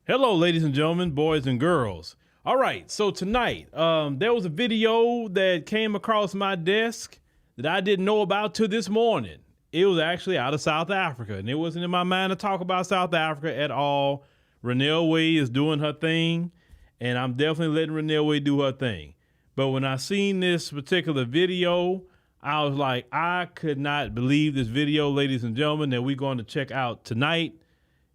Hello, ladies and gentlemen, boys and girls. All right, so tonight, there was a video that came across my desk that I didn't know about till this morning. It was actually out of South Africa, and it wasn't in my mind to talk about South Africa at all. Renelle Way is doing her thing, and I'm definitely letting Renelle Way do her thing. But when I seen this particular video, I was like, I could not believe this video, ladies and gentlemen, that we're going to check out tonight.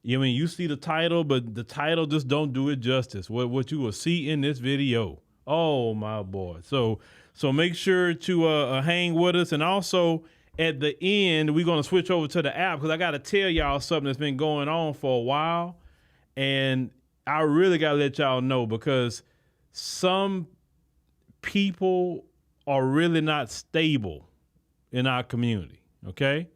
I mean, you see the title, but the title just don't do it justice. What you will see in this video. Oh my boy. So make sure to hang with us. And also at the end, we're going to switch over to the app because I got to tell y'all something that's been going on for a while. And I really got to let y'all know because some people are really not stable in our community. Okay.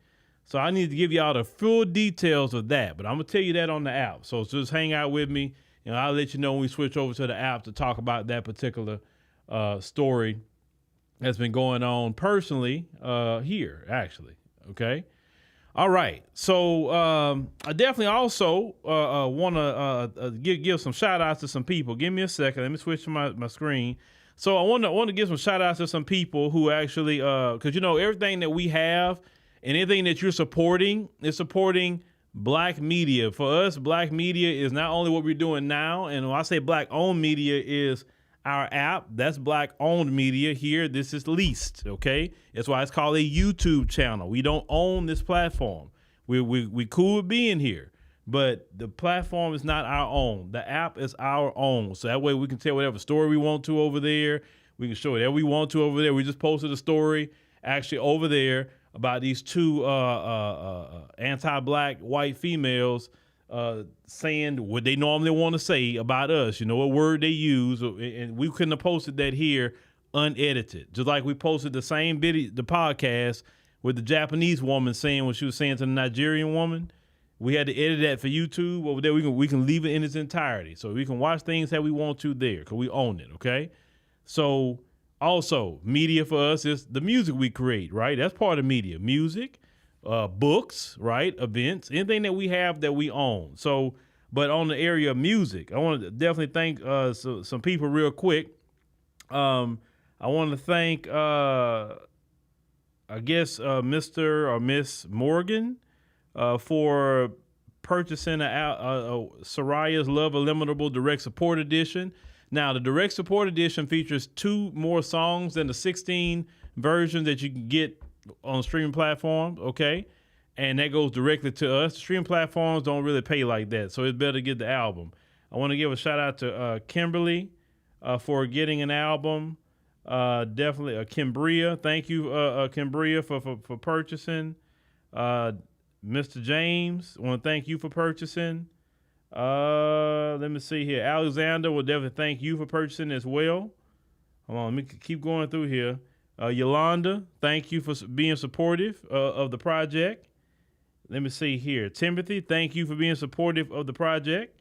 So I need to give y'all the full details of that, but I'm going to tell you that on the app. So just hang out with me, and I'll let you know when we switch over to the app to talk about that particular story that's been going on personally here, actually. Okay? All right. So I definitely also want to give some shout-outs to some people. Give me a second. Let me switch to my screen. So I want to give some shout-outs to some people who actually, because, everything that we have, and anything that you're supporting is supporting black media. For us, black media is not only what we're doing now, and when I say black-owned media is our app. That's black-owned media here. This is leased, okay? That's why it's called a YouTube channel. We don't own this platform. We cool with being here, but the platform is not our own. The app is our own, so that way we can tell whatever story we want to over there. We can show whatever we want to over there. We just posted a story actually over there about these two anti-black white females saying what they normally want to say about us, what word they use, and we couldn't have posted that here unedited. Just like we posted the same video, the podcast with the Japanese woman saying what she was saying to the Nigerian woman. We had to edit that for YouTube. Over there, we can leave it in its entirety. So we can watch things how we want to there because we own it, okay? So also, media for us is the music we create, right? That's part of media. Music, books, right? Events, anything that we have that we own. So, but on the area of music, I want to definitely thank some people real quick. I want to thank, Mr. or Miss Morgan for purchasing a Soraya's Love Illimitable Direct Support Edition. Now, the Direct Support Edition features 2 more songs than the 16 versions that you can get on streaming platforms, okay? And that goes directly to us. Streaming platforms don't really pay like that, so it's better to get the album. I want to give a shout-out to Kimberly for getting an album. Definitely Kimbria. Thank you, Kimbria, for purchasing. Mr. James, I want to thank you for purchasing. Let me see here. Alexander will definitely thank you for purchasing as well. Hold on, let me keep going through here. Yolanda, thank you for being supportive of the project. Let me see here. Timothy, thank you for being supportive of the project.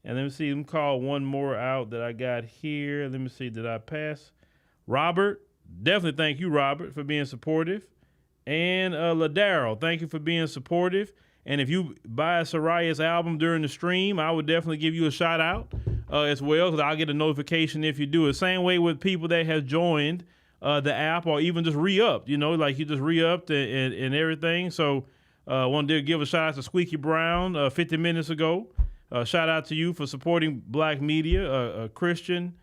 And let me see, let me call one more out that I got here. Let me see, did I pass? Robert, definitely thank you, Robert, for being supportive. And Ladaro, thank you for being supportive. And if you buy Soraya's album during the stream, I would definitely give you a shout out as well, because I'll get a notification if you do it. Same way with people that have joined the app or even just re-upped, like you just re-upped and everything. So I wanted to give a shout out to Squeaky Brown 50 minutes ago. Shout out to you for supporting black media. Christian,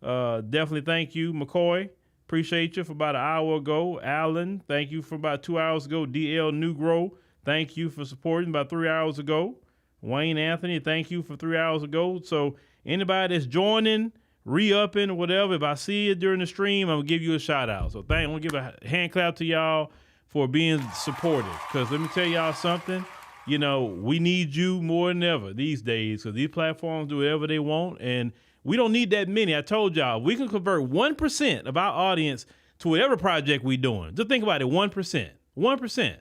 definitely thank you. McCoy, appreciate you for about an hour ago. Alan, thank you for about 2 hours ago. DL Newgrow, thank you for supporting about 3 hours ago. Wayne Anthony, thank you for 3 hours ago. So anybody that's joining, re-upping, whatever, if I see it during the stream, I'm going to give you a shout out. So I want to give a hand clap to y'all for being supportive. Because let me tell y'all something, we need you more than ever these days because these platforms do whatever they want. And we don't need that many. I told y'all, we can convert 1% of our audience to whatever project we're doing. Just think about it, 1%. 1%.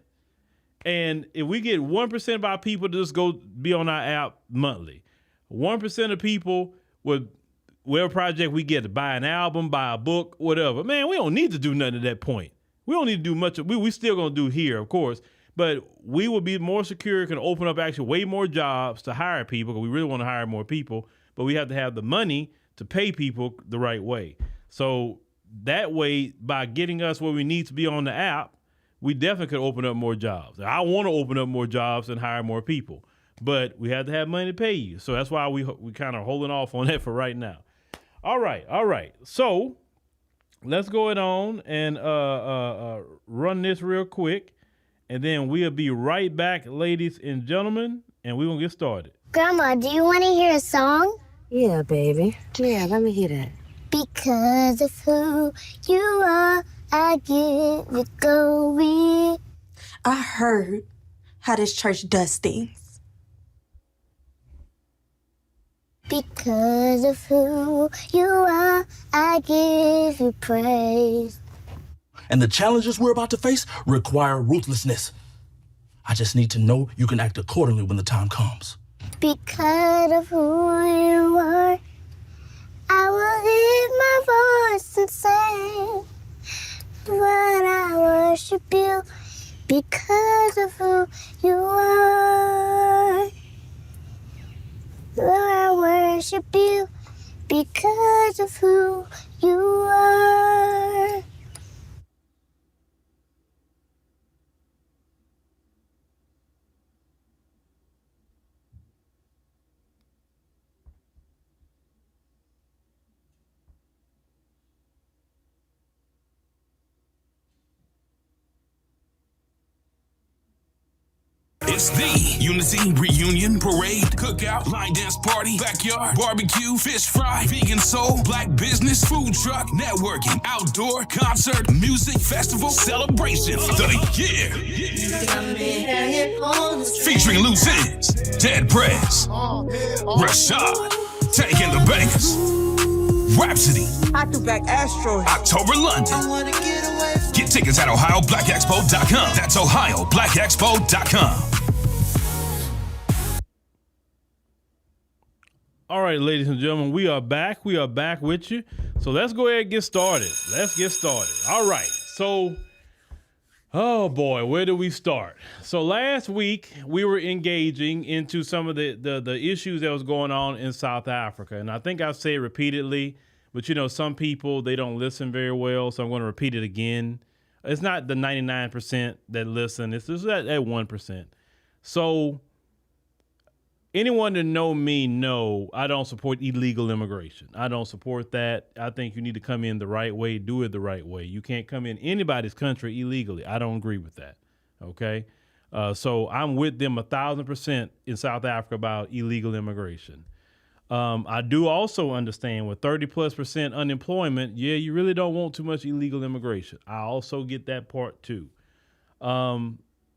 And if we get 1% of our people to just go be on our app monthly, 1% of people would, whatever project we get, to buy an album, buy a book, whatever. Man, we don't need to do nothing at that point. We don't need to do much. We still going to do here, of course. But we would be more secure, can open up actually way more jobs to hire people, because we really want to hire more people, but we have to have the money to pay people the right way. So that way, by getting us where we need to be on the app, we definitely could open up more jobs. I want to open up more jobs and hire more people, but we have to have money to pay you. So that's why we kind of holding off on that for right now. All right. So let's go on and run this real quick, and then we'll be right back, ladies and gentlemen, and we're going to get started. Grandma, do you want to hear a song? Yeah, baby. Yeah, let me hear that. Because of who you are, I give it glory. I heard how this church does things. Because of who you are, I give you praise. And the challenges we're about to face require ruthlessness. I just need to know you can act accordingly when the time comes. Because of who you are, I will lift my voice and sing. But I worship you because of who you are. Lord, I worship you because of who you are. It's the Unity Reunion Parade, Cookout, Line Dance Party, Backyard, Barbecue, Fish Fry, Vegan Soul, Black Business, Food Truck, Networking, Outdoor, Concert, Music, Festival, Celebration of the year. Featuring Loose Ends, Dead Prez, Rashad, Taking the Bangers, Rhapsody, I threw back Astro. October London. Get tickets at OhioBlackExpo.com. That's OhioBlackExpo.com. All right, ladies and gentlemen, we are back. We are back with you. So let's go ahead and get started. All right. So, oh boy, where do we start? So last week we were engaging into some of the issues that was going on in South Africa. And I think I've said repeatedly, but some people, they don't listen very well. So I'm going to repeat it again. It's not the 99% that listen. It's just that 1%. So anyone that know me know I don't support illegal immigration. I don't support that. I think you need to come in the right way, do it the right way. You can't come in anybody's country illegally. I don't agree with that. Okay. So I'm with them 1,000% in South Africa about illegal immigration. I do also understand with 30+% unemployment, you really don't want too much illegal immigration. I also get that part too.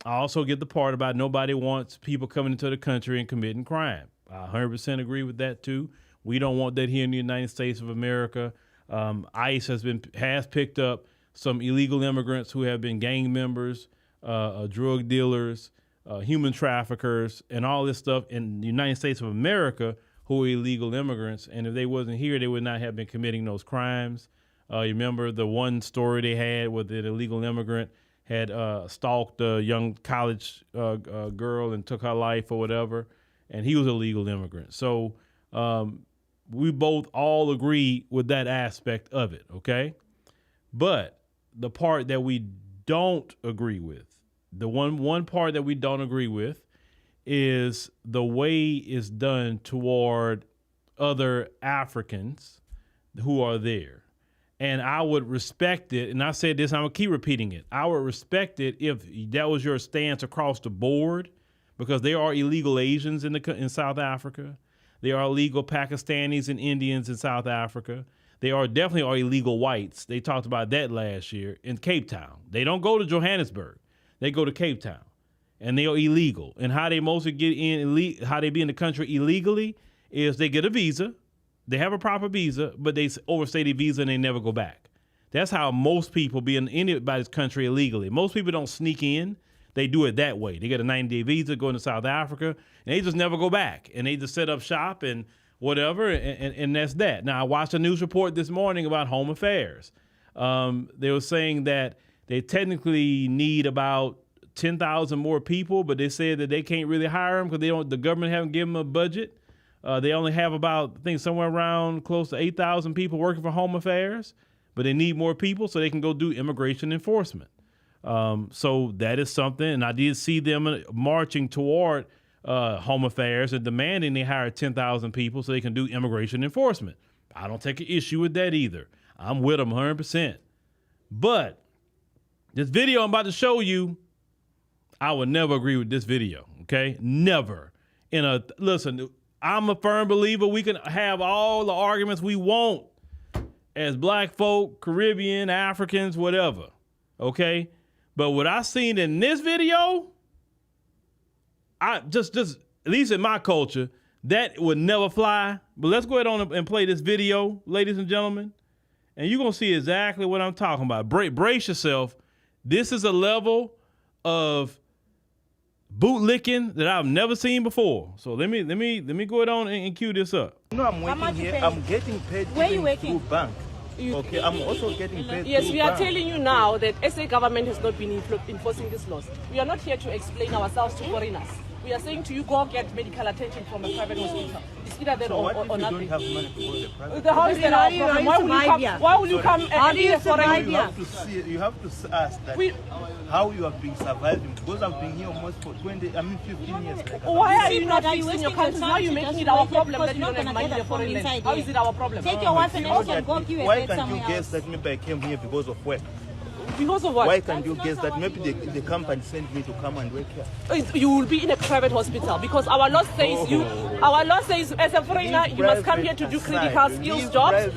I also get the part about nobody wants people coming into the country and committing crime. I 100% agree with that too. We don't want that here in the United States of America. ICE has picked up some illegal immigrants who have been gang members, drug dealers, human traffickers, and all this stuff in the United States of America who are illegal immigrants. And if they wasn't here, they would not have been committing those crimes. You remember the one story they had with an illegal immigrant had stalked a young college girl and took her life or whatever, and he was a legal immigrant. So we both all agree with that aspect of it, okay? But the part that we don't agree with, the one part that we don't agree with is the way it's done toward other Africans who are there. And I would respect it, and I said this, I'm going to keep repeating it. I would respect it if that was your stance across the board, because there are illegal Asians in South Africa. There are illegal Pakistanis and Indians in South Africa. There definitely are illegal whites. They talked about that last year in Cape Town. They don't go to Johannesburg. They go to Cape Town, and they are illegal. And how they mostly get in, how they be in the country illegally is they get a visa. They have a proper visa, but they overstay the visa and they never go back. That's how most people be in anybody's country illegally. Most people don't sneak in. They do it that way. They get a 90-day visa, go into South Africa, and they just never go back. And they just set up shop and whatever, and that's that. Now, I watched a news report this morning about Home Affairs. They were saying that they technically need about 10,000 more people, but they said that they can't really hire them because the government haven't given them a budget. They only have about, I think, somewhere around close to 8,000 people working for Home Affairs, but they need more people so they can go do immigration enforcement. So that is something, and I did see them marching toward Home Affairs and demanding they hire 10,000 people so they can do immigration enforcement. I don't take an issue with that either. I'm with them 100%. But this video I'm about to show you, I would never agree with this video, okay? Never. Listen, I'm a firm believer we can have all the arguments we want as black folk, Caribbean, Africans, whatever, okay? But what I seen in this video, I just at least in my culture, that would never fly. But let's go ahead on and play this video, ladies and gentlemen, and you're gonna see exactly what I'm talking about. Brace yourself. This is a level of bootlicking that I've never seen before. So let me go ahead on and cue this up. No, I'm working here. I'm getting paid. Where you working? Through bank. Okay, I'm also getting paid. Yes, we are bank. telling you now that SA government has not been enforcing these laws. We are not here to explain ourselves to foreigners. We are saying to you, go get medical attention from a private hospital. It's either that so what if or you nothing. don't have money to go to the private? How is that our problem? Why will you come and be a foreigner? You have to ask that how you have been surviving, because I've been here almost for 15 years. Why are you not fixing your country? Now you're making it our problem that you don't have money in the foreign land. How is it our problem? Take your wife and go give you a Why bed can't you somewhere guess that maybe I came here because of work? Because of what? Why can't you guess that maybe the company sent me to come and work here? You will be in a private hospital because our law says our law says as a foreigner you must come here to do critical skills jobs.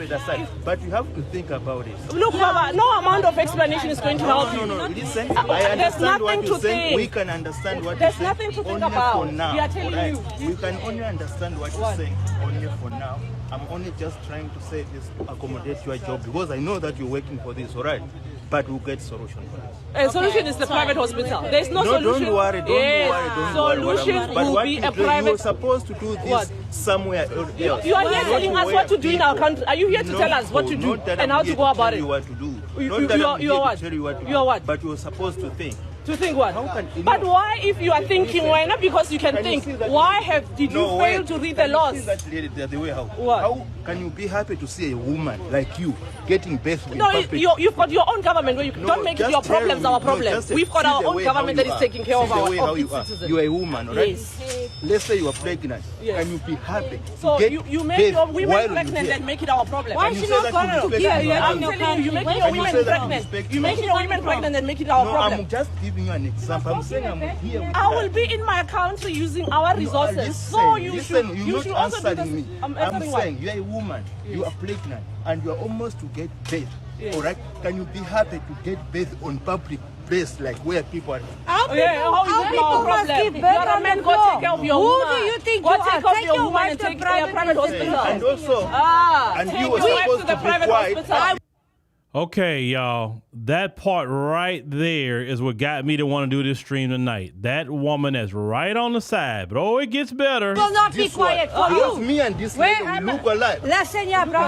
But you have to think about it. Look, Baba, no amount of explanation is going to help you. No, listen, I understand what you're saying. We can understand what you're saying. There's nothing to think only about. For now. We are telling you. We can only understand what you're saying only for now. I'm only just trying to say this accommodate your job because I know that you're working for this, all right? But we'll get solution for this. A solution is the private hospital. There's no solution. Don't worry, don't worry. Solution will be a private. You're supposed to do this somewhere else. You are here telling us what to do in our country. Are you here to tell us what to do and how to go about it? You what to do. You are what? You are what? But you're supposed to think. To think what? But why, if you are thinking, why not because you can think? Why did you fail to read the laws? How can you be happy to see a woman like you getting birth? No, you've got your own government where you don't make it your problems our problem. We've got our own government that is taking care of our citizens. You are a woman, right? Yes. Let's say you are pregnant. Yes. Can you be happy? So you make your women pregnant and make it our problem. Why is she not going to here? I'm telling you, you make your women pregnant. You make your women pregnant and make it our problem. I'm just giving you an example. I'm saying I'm here. I will be in my country using our resources. So you should also do this. Me. I'm saying you're a woman, you are pregnant, and you are almost to get birth. All right? Can you be happy to get birth on public place like where people are? How is it our problem? You're a man, go take care of your woman. Who do you think go you take are? care of Take your your woman wife and to take her to a private hospital. And also, and take you were your wife supposed to the to be private quiet. hospital. Okay, y'all, that part right there is what got me to want to do this stream tonight. That woman that's right on the side, but it gets better. will not be quiet for Because you. me and this lady we look alike. Listen, yeah, bro.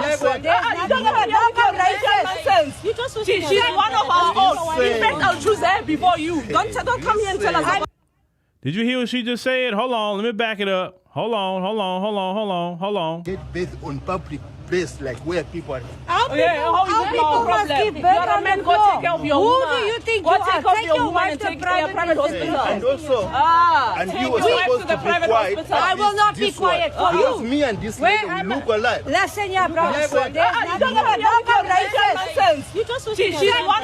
You don't She's one of our own. In fact, I'll choose her before you. Don't come here and tell us. Did you hear what she just said? Hold on, let me back it up. Hold on. Get birth on public place like where people are. How is it our problem? You're a man, go take care of your woman. Who do you think go you are? take care of Take your your woman wife and to take her to a private hospital. And also, and take you were your wife supposed to the to be private quiet. hospital. I will not be quiet for Because you. me and this lady we look alike. Listen, yeah, bro. She's one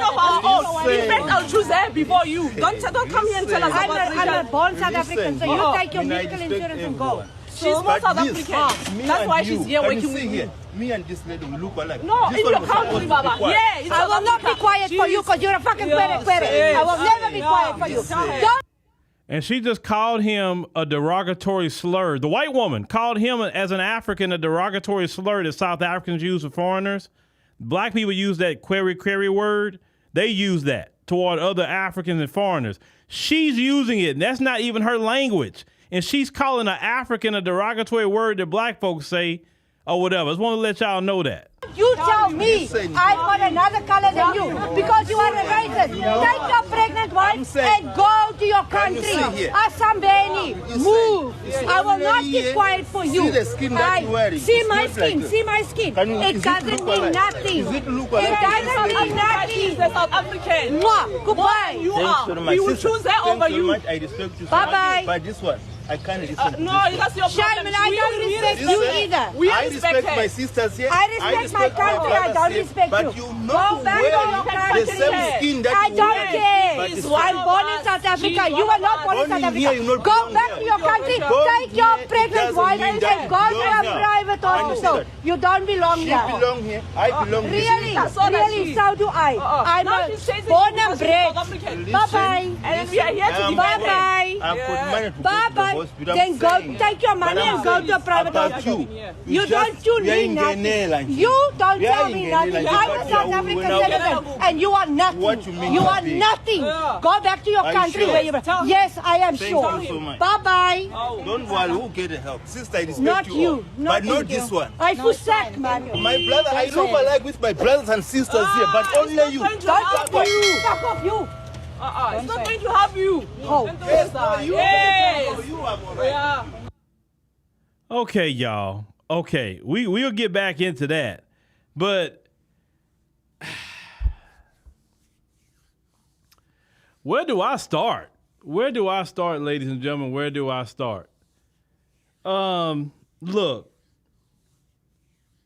of our own. In fact, I'll choose her before you. Don't come here and tell us about I'm a born South African, so you Listen, take your medical insurance and go. She's more South African. That's why she's here working with you. Me and this lady we look alike. No, This in one your was supposed country, to be Baba. quiet. Yeah, I will not be quiet for you because you're a fucking quere. I will never be quiet for you. Don't. And she just called him a derogatory slur. The white woman called him as an African a derogatory slur that South Africans use for foreigners. Black people use that query word. They use that toward other Africans and foreigners. She's using it, and that's not even her language. And she's calling an African a derogatory word that black folks say. or whatever. I just want to let y'all know that. You tell me I'm on another color than you because you are a racist. Take your pregnant wife and go to your country. Asambeni, move. I will not keep quiet for you. See the skin that you're wearing. See It's my not skin. like See my skin. It doesn't mean nothing. Does it look It like doesn't mean nothing. The South African. Mwah. Goodbye. You Thanks are. to my We will sister. choose her Thanks over so you. much. I respect you so Bye-bye. much. But this one, I can't listen to No, this that's your problem. Simon, I don't We respect respect you her. either. We I respect her. my sisters here. I respect my country, I don't brothers here, respect but you. you Go not back to wearing your the country. same skin that I you don't wear. care. But it's I'm born in South Africa. You are not born in South Born in here, Africa. you not Go belong back here. to your country. Born Take your here, pregnant doesn't wife mean and that go to you a belong here. private hospital. Understand? You don't belong She here. belong here. I belong here. Really? So does Really? she. So do I. I'm Now a she's chasing born you and because she's bred. South African. Bye-bye. And we are here to defend her. Bye-bye. I've got money to go to the Bye-bye. hospital. Then go take your money and go to a private About hospital. you. You don't you we are need in nothing. Ghanaian. You don't We are tell in me Ghanaian nothing. like I'm a this. South We African will now- citizen and you are nothing. What you mean You to are be? nothing. Go back to your Are you country sure? where you Tell Yes, I am Thank sure. you so much. Bye-bye. Don't worry, we'll get the help. Sister, I respect Not you. you. all, Not but not you. this one. I feel sick, man. My brother, I look alike with my brothers and sisters here, but it's only not you. going to Don't help talk you. you. Fuck off you. It's not going to help you. Oh. Don't do Yes, this, no, you yes. you are all right. Yeah. Okay, y'all. Okay, we'll get back into that, but where do I start? Where do I start, ladies and gentlemen? Where do I start? Look.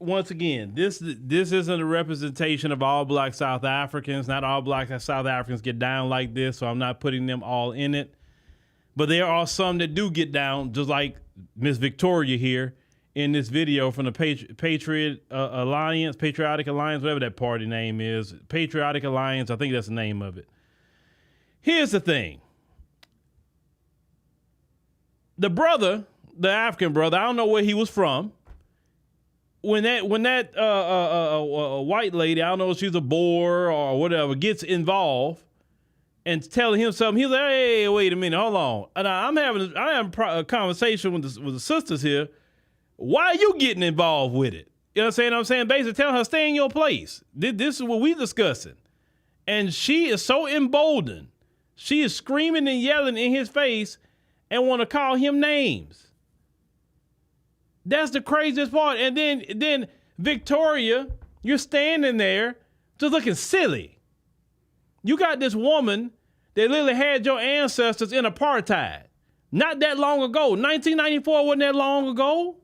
Once again, this isn't a representation of all black South Africans. Not all black South Africans get down like this, so I'm not putting them all in it. But there are some that do get down, just like Miss Victoria here in this video from the Patriotic Alliance, whatever that party name is. Patriotic Alliance, I think that's the name of it. Here's the thing. The brother, the African brother, I don't know where he was from. When that white lady, I don't know if she's a Boer or whatever, gets involved and telling him something, he's like, hey, wait a minute, hold on. And I'm having a conversation with the sisters here. Why are you getting involved with it? You know what I'm saying? Basically telling her, stay in your place. This is what we discussing. And she is so emboldened. She is screaming and yelling in his face and want to call him names. That's the craziest part. And then Victoria, you're standing there just looking silly. You got this woman that literally had your ancestors in apartheid. Not that long ago. 1994 wasn't that long ago.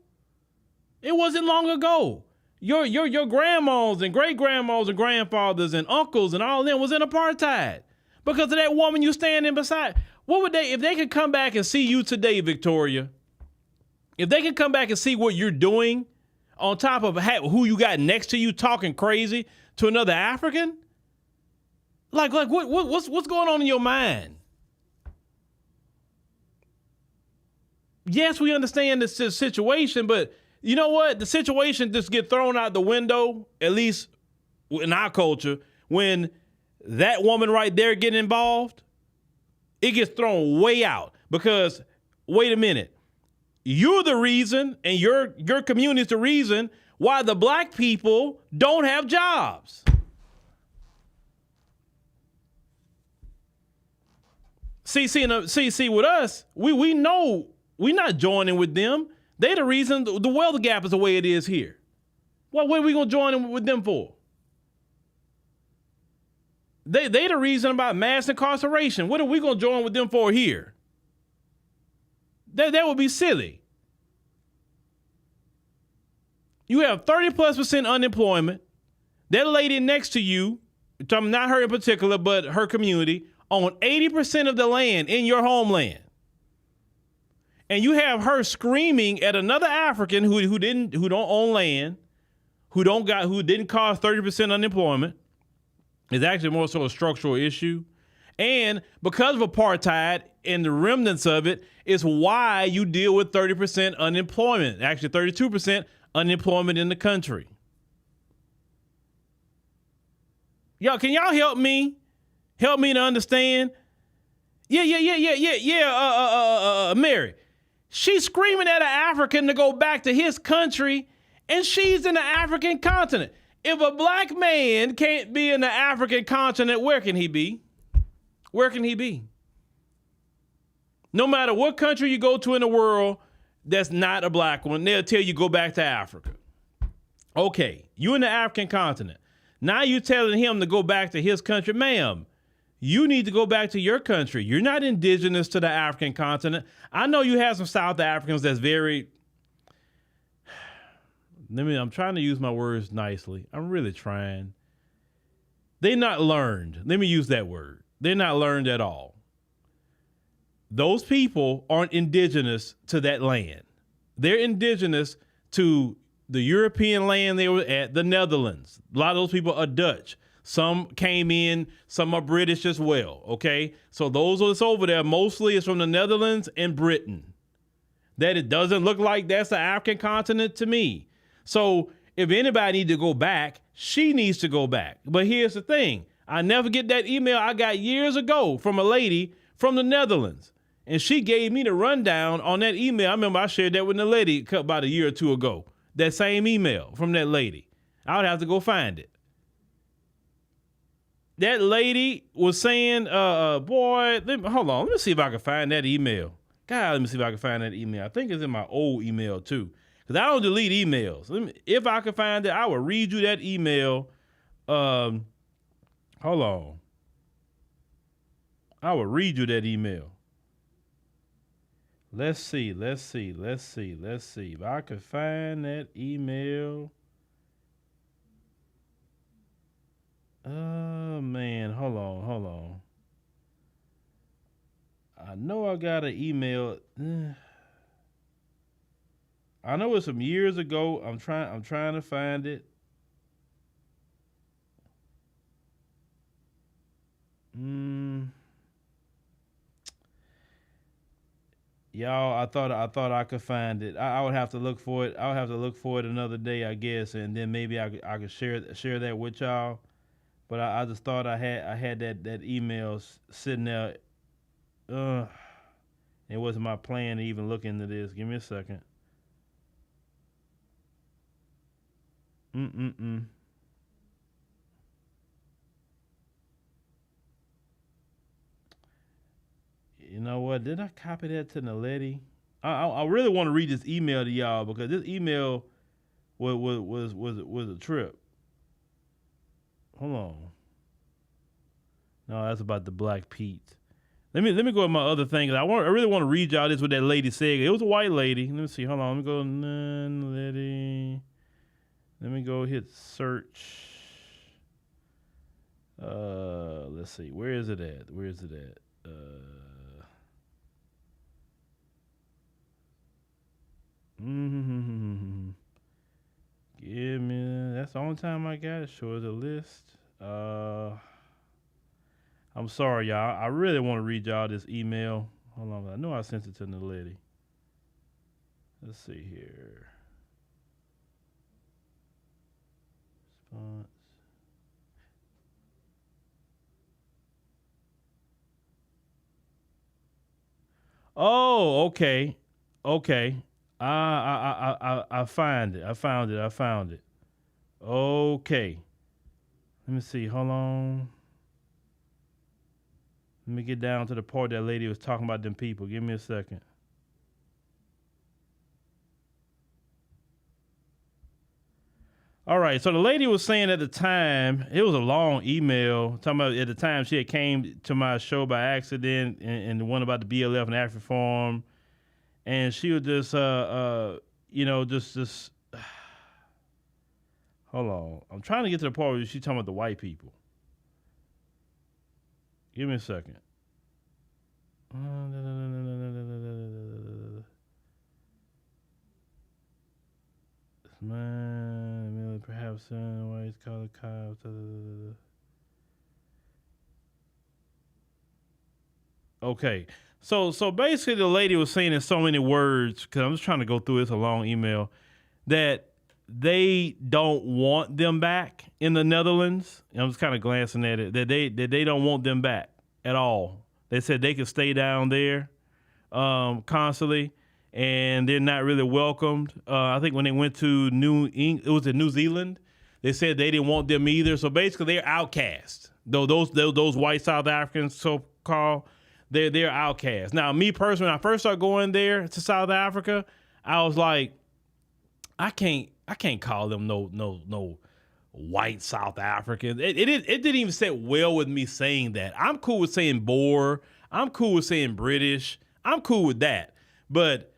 It wasn't long ago. Your grandmas and great-grandmas and grandfathers and uncles and all of them was in apartheid. Because of that woman you standing beside. What would they, if they could come back and see you today, Victoria, if they could come back and see what you're doing on top of who you got next to you talking crazy to another African, like what's going on in your mind? Yes, we understand this situation, but you know what? The situation just get thrown out the window, at least in our culture, when that woman right there getting involved, it gets thrown way out because, wait a minute. You're the reason, and your community is the reason why the black people don't have jobs. See, with us, we know we're not joining with them. They the reason the wealth gap is the way it is here. Well, what are we gonna join with them for? They the reason about mass incarceration. What are we gonna join with them for here? That would be silly. You have 30+% unemployment. That lady next to you, not her in particular, but her community, own 80% of the land in your homeland. And you have her screaming at another African who don't own land, who didn't cause 30% unemployment. It's actually more so a structural issue. And because of apartheid and the remnants of it is why you deal with 30% unemployment, actually 32% unemployment in the country. Y'all, can y'all help me? Help me to understand? Yeah, Mary. She's screaming at an African to go back to his country And she's in the African continent. If a black man can't be in the African continent, where can he be? Where can he be? No matter what country you go to in the world that's not a black one, they'll tell you go back to Africa. Okay, you in the African continent. Now you're telling him to go back to his country. Ma'am, you need to go back to your country. You're not indigenous to the African continent. I know you have some South Africans that's very... I'm trying to use my words nicely. I'm really trying. They're not learned. Let me use that word. They're not learned at all. Those people aren't indigenous to that land. They're indigenous to the European land they were at, the Netherlands. A lot of those people are Dutch. Some came in, some are British as well, okay? So those that's over there mostly is from the Netherlands and Britain. That it doesn't look like that's the African continent to me. So if anybody needs to go back, she needs to go back. But here's the thing. I never get that email I got years ago from a lady from the Netherlands. And she gave me the rundown on that email. I remember I shared that with the lady about a year or two ago. That same email from that lady. I would have to go find it. That lady was saying, boy, hold on. Let me see if I can find that email. God, let me see if I can find that email. I think it's in my old email too. Because I don't delete emails. If I can find it, I will read you that email. Hold on. I will read you that email. Let's see. If I could find that email. Oh, man. Hold on. I know I got an email. I know it's some years ago. I'm trying to find it. Y'all, I thought I could find it. I would have to look for it. I would have to look for it another day, I guess, and then maybe I could share that with y'all. But I just thought I had that email sitting there. It wasn't my plan to even look into this. Give me a second. You know what? Did I copy that to Naledi? I really want to read this email to y'all because this email was a trip. Hold on. No, that's about the Black Pete. Let me go with my other thing. I really want to read y'all this what that lady said. It was a white lady. Let me see. Hold on. Let me go Naledi. Let me go hit search. Let's see. Where is it at? Give me. That's the only time I got it. Show the list. I'm sorry, y'all. I really want to read y'all this email. Hold on. I know I sent it to the lady. Let's see here. Response. Oh, okay. I found it. Okay. Let me see. Hold on. Let me get down to the part that lady was talking about them people. Give me a second. All right, so the lady was saying at the time, it was a long email, talking about at the time she had came to my show by accident and the one about the BLF and African Farm. And she was just, just hold on. I'm trying to get to the part where she's talking about the white people. Give me a second. Man, perhaps white collar cops. Okay, so basically the lady was saying in so many words, because I'm just trying to go through this, a long email, that they don't want them back in the Netherlands. And I'm just kind of glancing at it, that they don't want them back at all. They said they could stay down there constantly. and they're not really welcomed. I think when they went to New Zealand, they said they didn't want them either. So basically, they're outcast. Though those white South Africans, so-called, they're outcasts. Now, me personally, when I first started going there to South Africa, I was like, I can't call them no white South Africans. It didn't even sit well with me saying that. I'm cool with saying Boer. I'm cool with saying British. I'm cool with that. But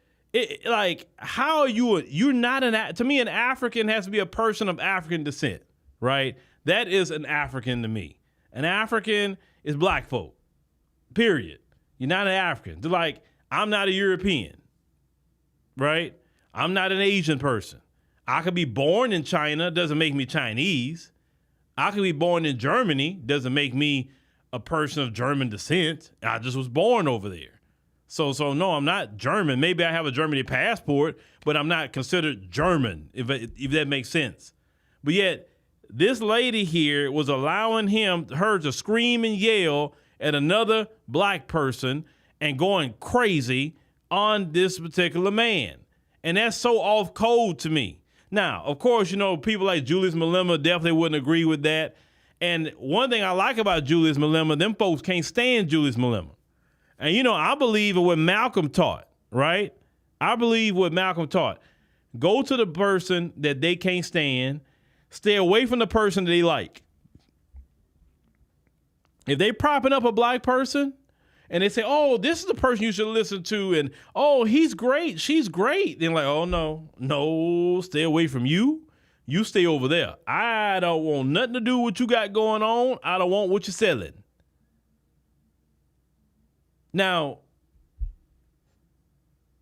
how are you're not to me, an African has to be a person of African descent, right? That is an African to me. An African is black folk, period. You're not an African. They're like, I'm not a European, right? I'm not an Asian person. I could be born in China, doesn't make me Chinese. I could be born in Germany, doesn't make me a person of German descent. I just was born over there. So no, I'm not German. Maybe I have a Germany passport, but I'm not considered German, if that makes sense. But yet, this lady here was allowing her to scream and yell at another black person and going crazy on this particular man. And that's so off code to me. Now, of course, people like Julius Malema definitely wouldn't agree with that. And one thing I like about Julius Malema, them folks can't stand Julius Malema. And, I believe in what Malcolm taught, right? I believe what Malcolm taught. Go to the person that they can't stand. Stay away from the person that they like. If they propping up a black person and they say, oh, this is the person you should listen to, and oh, he's great, she's great, then like, oh, no, stay away from you. You stay over there. I don't want nothing to do with what you got going on. I don't want what you're selling. Now,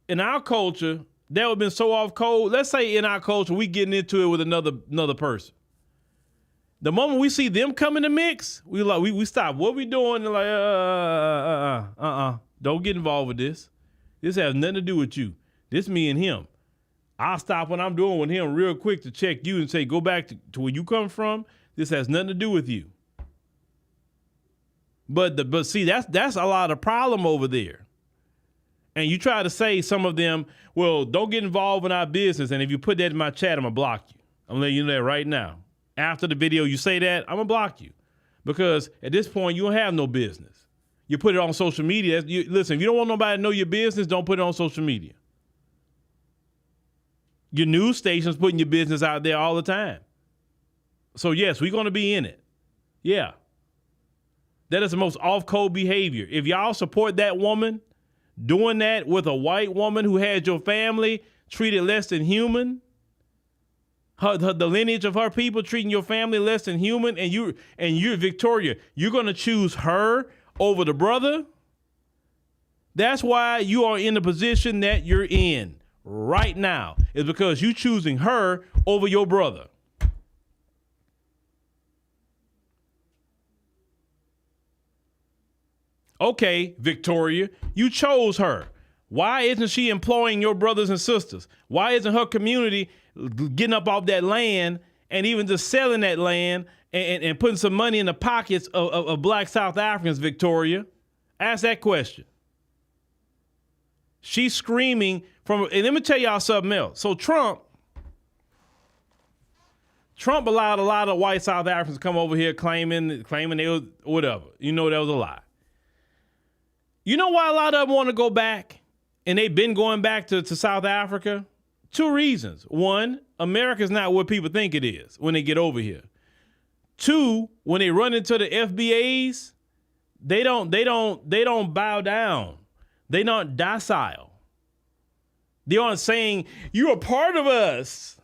in our culture, that would have been so off code. Let's say in our culture, we getting into it with another person. The moment we see them come in the mix, we stop what we doing. They're like, don't get involved with this. This has nothing to do with you. This me and him. I'll stop what I'm doing with him real quick to check you and say, go back to where you come from. This has nothing to do with you. But see, that's a lot of problem over there. And you try to say some of them, well, don't get involved in our business. And if you put that in my chat, I'm going to block you. I'm letting you know that right now. After the video, you say that, I'm going to block you. Because at this point, you don't have no business. You put it on social media. Listen, if you don't want nobody to know your business, don't put it on social media. Your news station's putting your business out there all the time. So, yes, we're going to be in it. Yeah. That is the most off-code behavior. If y'all support that woman doing that with a white woman who had your family treated less than human, the lineage of her people treating your family less than human, and you're Victoria, you're going to choose her over the brother? That's why you are in the position that you're in right now. It's because you're choosing her over your brother. Okay, Victoria, you chose her. Why isn't she employing your brothers and sisters? Why isn't her community getting up off that land and even just selling that land and putting some money in the pockets of black South Africans, Victoria? Ask that question. She's screaming and let me tell y'all something else. So Trump allowed a lot of white South Africans to come over here claiming they was whatever. That was a lie. You know why a lot of them want to go back? And they've been going back to South Africa? 2 reasons. 1, America's not what people think it is when they get over here. 2, when they run into the FBAs, they don't bow down. They're not docile. They aren't saying, you're a part of us.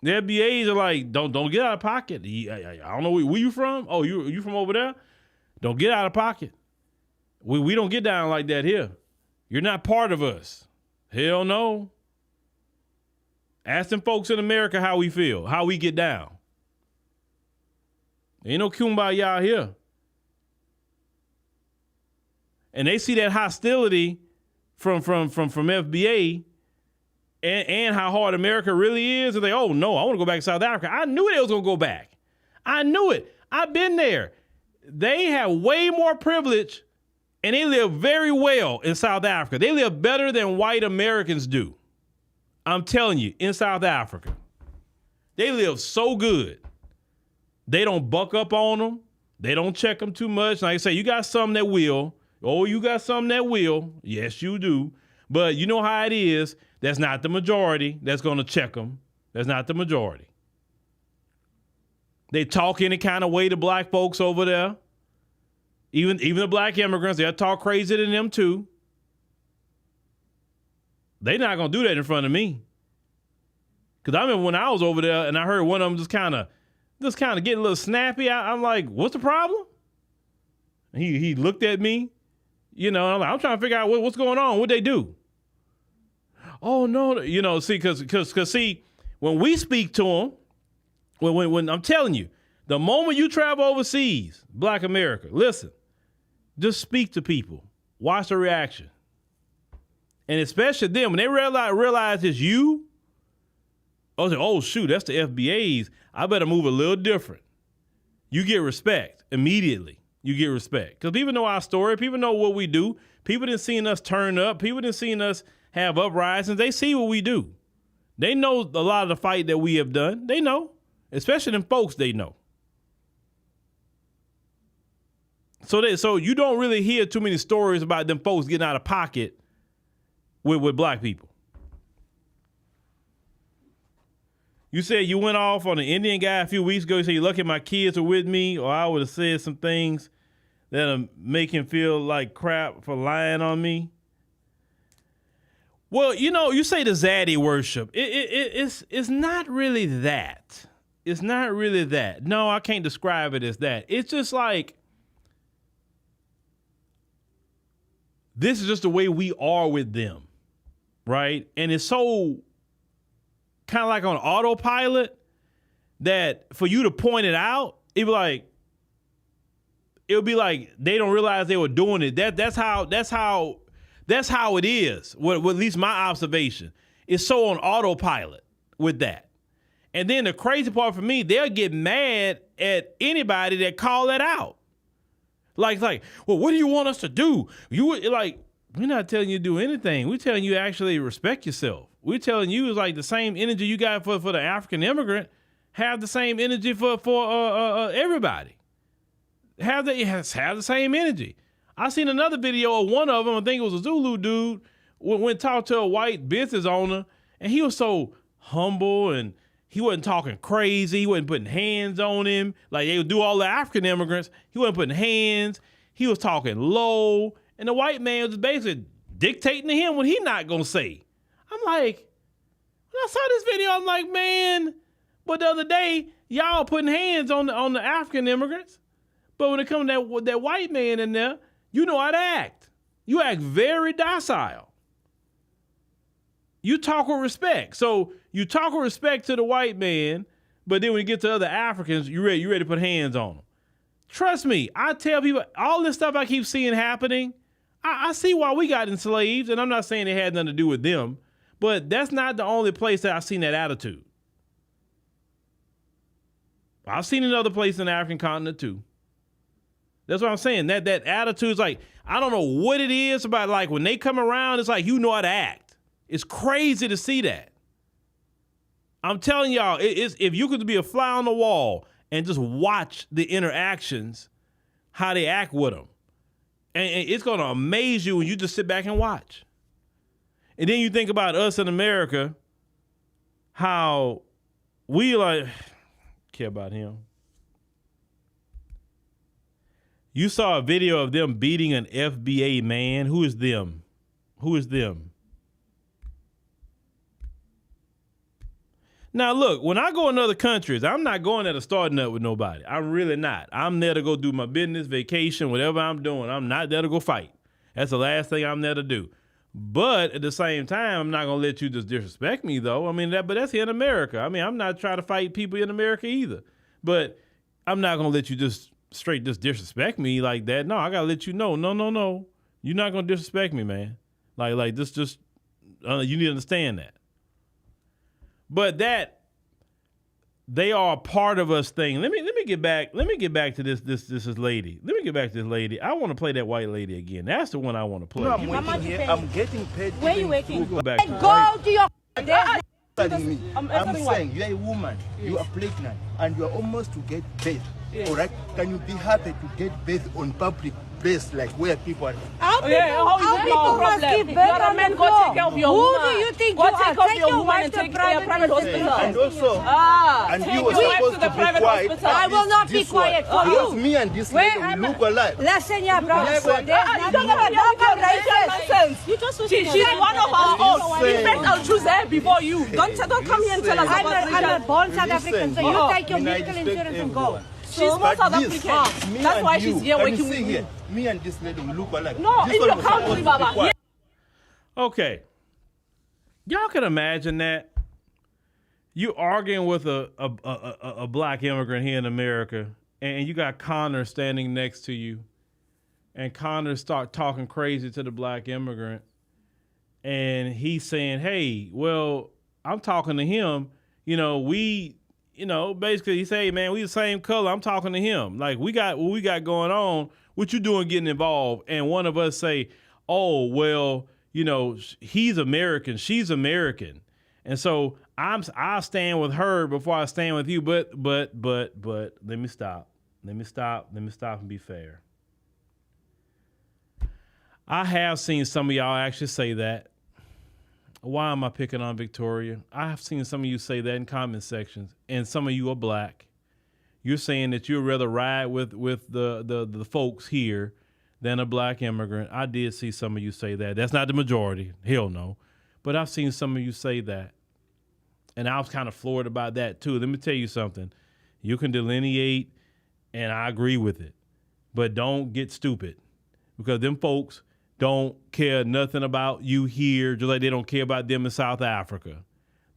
The FBAs are like, don't get out of pocket. I don't know where you from. Oh, you from over there? Don't get out of pocket. We don't get down like that here. You're not part of us. Hell no. Ask them folks in America how we feel, how we get down. Ain't no kumbaya here. And they see that hostility from FBA and how hard America really is. And they, oh no, I want to go back to South Africa. I knew they was going to go back. I knew it. I've been there. They have way more privilege And they live very well in South Africa. They live better than white Americans do. I'm telling you, in South Africa. They live so good. They don't buck up on them. They don't check them too much. Like I say, you got some that will. Oh, you got some that will. Yes, you do. But you know how it is. That's not the majority that's going to check them. That's not the majority. They talk any kind of way to black folks over there. Even the black immigrants, they'll talk crazy to them too. They're not going to do that in front of me. Because I remember when I was over there and I heard one of them just kind of getting a little snappy. I'm like, what's the problem? And he looked at me, and I'm trying to figure out what's going on. What'd they do? Oh, no. See, because when we speak to them, when I'm telling you, the moment you travel overseas, Black America, listen, just speak to people. Watch the reaction. And especially them, when they realize it's you, oh, shoot, that's the FBA's. I better move a little different. You get respect immediately. You get respect. Because people know our story. People know what we do. People didn't seen us turn up. People didn't seen us have uprisings. They see what we do. They know a lot of the fight that we have done. They know. Especially them folks, they know. So you don't really hear too many stories about them folks getting out of pocket with black people. You said you went off on an Indian guy a few weeks ago. You said, you're lucky my kids are with me, or I would have said some things that'll make him feel like crap for lying on me. Well, you say the zaddy worship. It's not really that. It's not really that. No, I can't describe it as that. It's just like, this is just the way we are with them, right? And it's so kind of like on autopilot that for you to point it out, it would be like they don't realize they were doing it. That's how it is. What at least my observation is so on autopilot with that. And then the crazy part for me, they'll get mad at anybody that call that out. Like, well, what do you want us to do? We're not telling you to do anything. We're telling you actually respect yourself. We're telling you it's like the same energy you got for the African immigrant, have the same energy for everybody. Have the same energy. I seen another video of one of them. I think it was a Zulu dude went and talked to a white business owner, and he was so humble and he wasn't talking crazy. He wasn't putting hands on him like they would do all the African immigrants. He wasn't putting hands. He was talking low, and the white man was just basically dictating to him what he not gonna say. I'm like, when I saw this video, I'm like, man. But the other day, y'all putting hands on the African immigrants, but when it comes to that white man in there, you know how to act. You act very docile. You talk with respect. So you talk with respect to the white man, but then when you get to other Africans, you ready to put hands on them. Trust me, I tell people, all this stuff I keep seeing happening, I see why we got enslaved, and I'm not saying it had nothing to do with them, but that's not the only place that I've seen that attitude. I've seen it in other places in the African continent too. That's what I'm saying. That attitude is like, I don't know what it is about, like when they come around, it's like you know how to act. It's crazy to see that. I'm telling y'all, if you could be a fly on the wall and just watch the interactions, how they act with them, and it's going to amaze you when you just sit back and watch. And then you think about us in America, how we care about him. You saw a video of them beating an FBA man. Who is them? Who is them? Now, look, when I go in other countries, I'm not going there to start up with nobody. I'm really not. I'm there to go do my business, vacation, whatever I'm doing. I'm not there to go fight. That's the last thing I'm there to do. But at the same time, I'm not going to let you just disrespect me, though. I mean, but that's here in America. I mean, I'm not trying to fight people in America either. But I'm not going to let you just straight just disrespect me like that. No, I got to let you know. No. You're not going to disrespect me, man. Like this just, you need to understand that. But that they are a part of us thing. Let me get back to this lady. Let me get back to this lady. I want to play that white lady again. That's the one I want to play. No, I'm working here. I'm getting paid. Where you working? Go back. Go to your... I'm saying you're a woman, you are pregnant, and you are almost to get birth. Yes. All right? Can you be happy to get birth on public place, like where people are? Our people, how is our that people our must problem? give birth You're a on man, the go floor. take care of your Who woman. do you think Go you take are? care of Take your your woman wife and to take her to a private hospital. And also, and take you your were wife supposed to the to be private quiet. hospital. I will not be This one. quiet for Because you. me and this Where lady, am we I? look alike. Listen, yeah, bro. Listen. There's nothing about racist. You just she's one of our own. In fact, I'll choose her before you. Don't come here and tell us about I'm a born South African, so you Listen. take your I medical respect insurance and go. everyone. She's not South this, African. me That's and why you, she's here can you working see with here? me. Me and this lady, we look alike. No, This in one your was supposed country, to be Baba. quiet. Okay. Y'all can imagine that. You arguing with a black immigrant here in America, and you got Connor standing next to you, and Connor start talking crazy to the black immigrant, and he's saying, hey, well, I'm talking to him, basically he say, hey, man, we the same color. I'm talking to him. Like, we got what we got going on. What you doing getting involved? And one of us say, oh, well, he's American. She's American. And so I stand with her before I stand with you. But let me stop and be fair. I have seen some of y'all actually say that. Why am I picking on Victoria? I have seen some of you say that in comment sections, and some of you are black. You're saying that you'd rather ride with the folks here than a black immigrant. I did see some of you say that. That's not the majority. Hell no. But I've seen some of you say that. And I was kind of floored about that too. Let me tell you something. You can delineate, and I agree with it. But don't get stupid, because them folks don't care nothing about you here, just like they don't care about them in South Africa.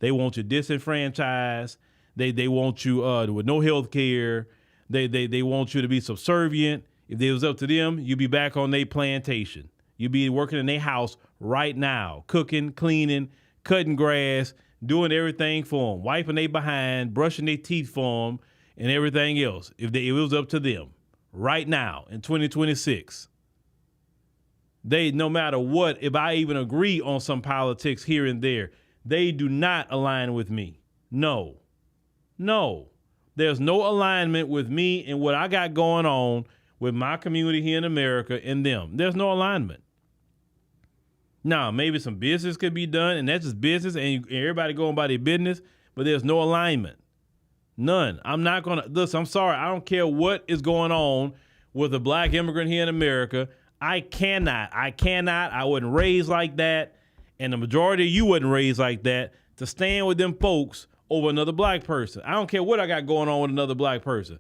They want you disenfranchised. They want you with no health care. They want you to be subservient. If it was up to them, you'd be back on their plantation. You'd be working in their house right now, cooking, cleaning, cutting grass, doing everything for them, wiping their behind, brushing their teeth for them, and everything else. If it was up to them right now in 2026. They, no matter what, if I even agree on some politics here and there, they do not align with me. No. There's no alignment with me and what I got going on with my community here in America and them. There's no alignment. Now, maybe some business could be done, and that's just business, and everybody going by their business, but there's no alignment. None. I'm not going to, listen, I'm sorry. I don't care what is going on with a black immigrant here in America. I cannot, I wasn't raised like that, and the majority of you wasn't raised like that, to stand with them folks over another black person. I don't care what I got going on with another black person.